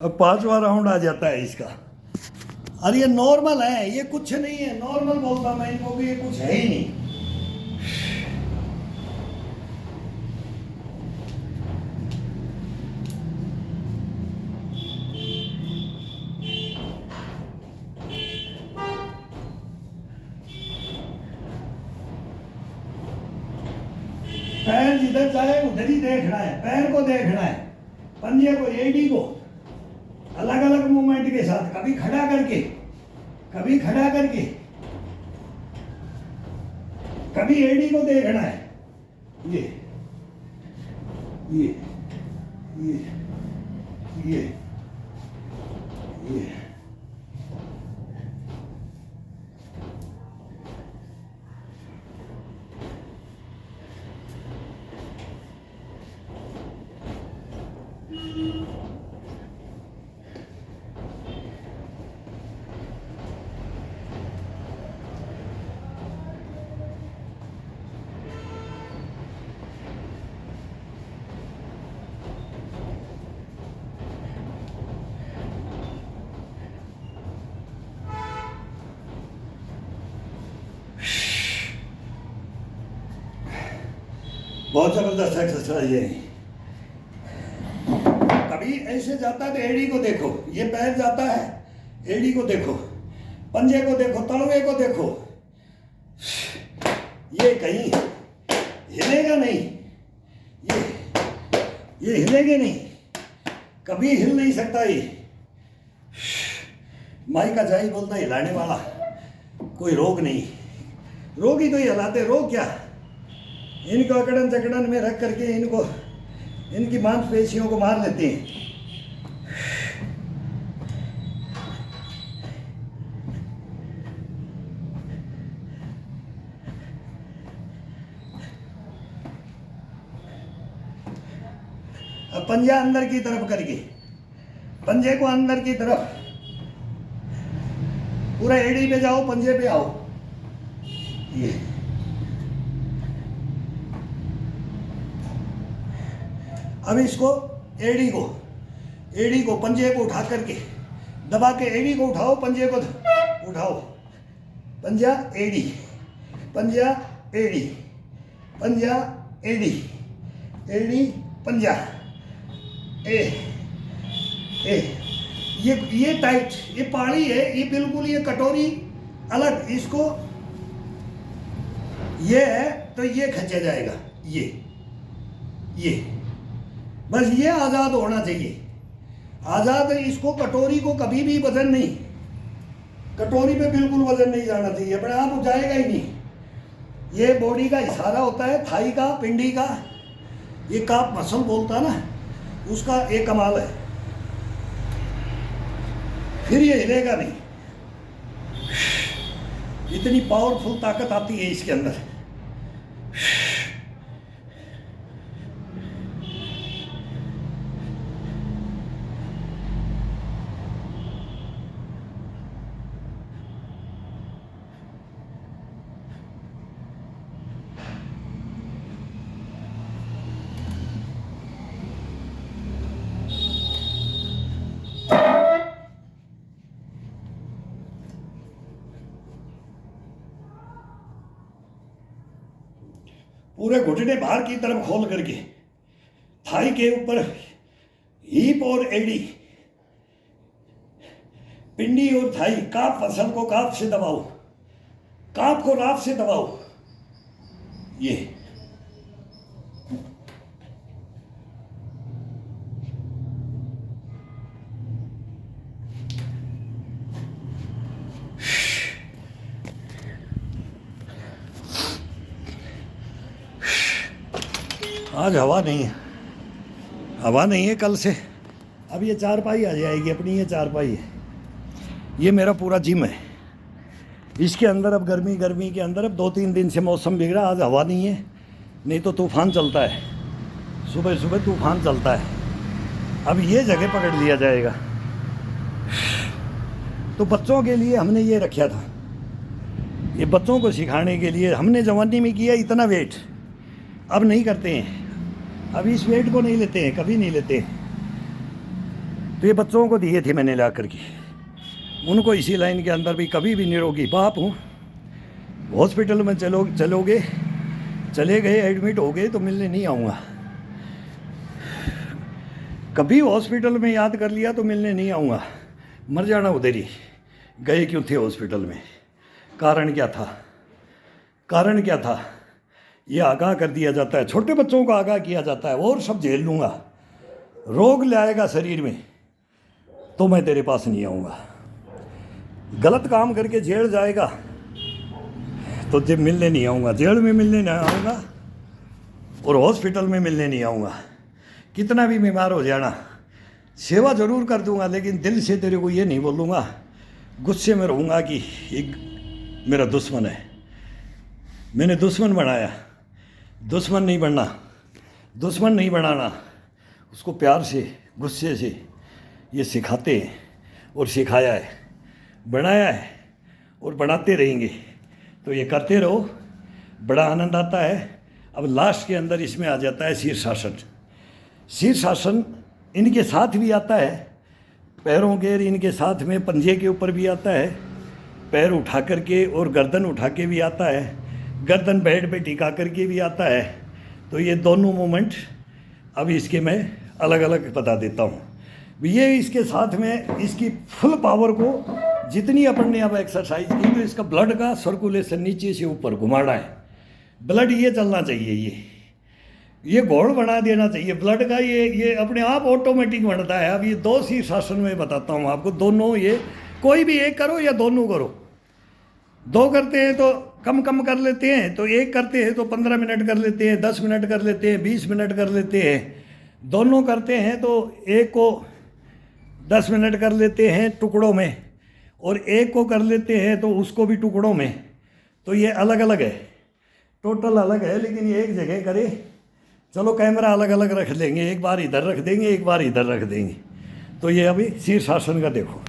अब 5वां राउंड आ जाता है इसका। अरे ये नॉर्मल है, ये कुछ नहीं है, नॉर्मल बोलता मैं इनको कि ये कुछ है ही नहीं। पैर जिधर जाए उधर ही देखना है, पैर को देखना है, पंजे को, एडी को अलग अलग मूवमेंट के साथ, कभी खड़ा करके, कभी खड़ा करके, कभी एडी को देखना है। ये ये ये ये ये बहुत जबरदस्त एक्सरसाइज है। कभी ऐसे जाता है तो एड़ी को देखो, ये पैर जाता है, एड़ी को देखो, पंजे को देखो, तलवे को देखो, ये कहीं हिलेगा नहीं, ये हिलेगे नहीं, कभी हिल नहीं सकता। ये माई का जाई बोलता हिलाने वाला कोई रोग नहीं, रोग ही तो ही हिलाते, रोग क्या। इनको अकड़न चकड़न में रख करके इनको, इनकी मांसपेशियों को मार लेते हैं। अब पंजा अंदर की तरफ करके, पंजे को अंदर की तरफ, पूरा एड़ी पे जाओ, पंजे पे आओ। ये अब इसको एड़ी को पंजे को उठा करके दबा के, एड़ी को उठाओ, पंजे को उठाओ, पंजा एड़ी, पंजा एड़ी, पंजा एड़ी, एड़ी पंजा, ये टाइट, ये पानी है, ये बिल्कुल, ये कटोरी अलग, इसको ये है तो ये खींचा जाएगा, ये बस, ये आज़ाद होना चाहिए, आज़ाद। इसको, कटोरी को कभी भी वजन नहीं, कटोरी पे बिल्कुल वजन नहीं जाना चाहिए, अपने आप जाएगा ही नहीं। ये बॉडी का इशारा होता है, थाई का, पिंडी का, ये काप मसल बोलता ना, उसका एक कमाल है, फिर ये हिलेगा नहीं। इतनी पावरफुल ताकत आती है इसके अंदर। पूरे घुटने बाहर की तरफ खोल करके, थाई के ऊपर हीप और एड़ी, पिंडी और थाई, काफ मसल को काफ से दबाओ, काफ को राफ से दबाओ। ये आज हवा नहीं है, हवा नहीं है कल से। अब ये चारपाई आ जाएगी अपनी, ये चारपाई है, ये मेरा पूरा जिम है। इसके अंदर अब गर्मी के अंदर, अब 2-3 दिन से मौसम बिगड़ा, आज हवा नहीं है, नहीं तो तूफान चलता है, सुबह सुबह तूफान चलता है। अब ये जगह पकड़ लिया जाएगा। तो बच्चों के लिए हमने ये रखा था, ये बच्चों को सिखाने के लिए हमने जवानी में किया इतना वेट, अब नहीं करते हैं, अब इस वेट को नहीं लेते हैं, कभी नहीं लेते हैं। तो ये बच्चों को दिए थे मैंने ला करके, उनको इसी लाइन के अंदर भी कभी भी निरोगी बाप हूँ। हॉस्पिटल में चलोगे, चले गए, एडमिट हो गए तो मिलने नहीं आऊँगा। कभी हॉस्पिटल में याद कर लिया तो मिलने नहीं आऊँगा, मर जाना उधर ही। गए क्यों थे हॉस्पिटल में? कारण क्या था? कारण क्या था? ये आगाह कर दिया जाता है, छोटे बच्चों को आगाह किया जाता है, और सब झेल लूँगा। रोग लाएगा शरीर में तो मैं तेरे पास नहीं आऊँगा। गलत काम करके जेल जाएगा तो जब मिलने नहीं आऊँगा, जेल में मिलने नहीं आऊँगा और हॉस्पिटल में मिलने नहीं आऊँगा। कितना भी बीमार हो जाना, सेवा ज़रूर कर दूँगा, लेकिन दिल से तेरे को ये नहीं बोलूँगा, गुस्से में रहूँगा कि एक मेरा दुश्मन है, मैंने दुश्मन बनाया। दुश्मन नहीं बनना, दुश्मन नहीं बनाना, उसको प्यार से, गुस्से से ये सिखाते हैं और सिखाया है, बनाया है और बनाते रहेंगे। तो ये करते रहो, बड़ा आनंद आता है। अब लास्ट के अंदर इसमें आ जाता है शीर्षासन। शीर्षासन इनके साथ भी आता है, पैरों के इनके साथ में पंजे के ऊपर भी आता है, पैर उठा करके और गर्दन उठा के भी आता है, गर्दन बेड पे टिका करके भी आता है। तो ये दोनों मोमेंट अब इसके मैं अलग अलग बता देता हूँ। ये इसके साथ में इसकी फुल पावर को जितनी अपन ने अब एक्सरसाइज की, तो इसका ब्लड का सर्कुलेशन नीचे से ऊपर घुमाना है, ब्लड ये चलना चाहिए, ये घोड़ बना देना चाहिए ब्लड का, ये अपने आप ऑटोमेटिक बनता है। अब ये दो शीर्षासन में बताता हूँ आपको, दोनों ये कोई भी एक करो या दोनों करो। दो करते हैं तो कम कर लेते हैं, तो एक करते हैं तो 15 मिनट कर लेते हैं, 10 मिनट कर लेते हैं, 20 मिनट कर लेते हैं। दोनों करते हैं तो एक को 10 मिनट कर लेते हैं टुकड़ों में, और एक को कर लेते हैं तो उसको भी टुकड़ों में। तो ये अलग अलग है, टोटल अलग है, लेकिन ये एक जगह करे। चलो कैमरा अलग अलग रख लेंगे, एक बार इधर रख देंगे, एक बार इधर रख देंगे। तो ये अभी शीर्षासन का देखो।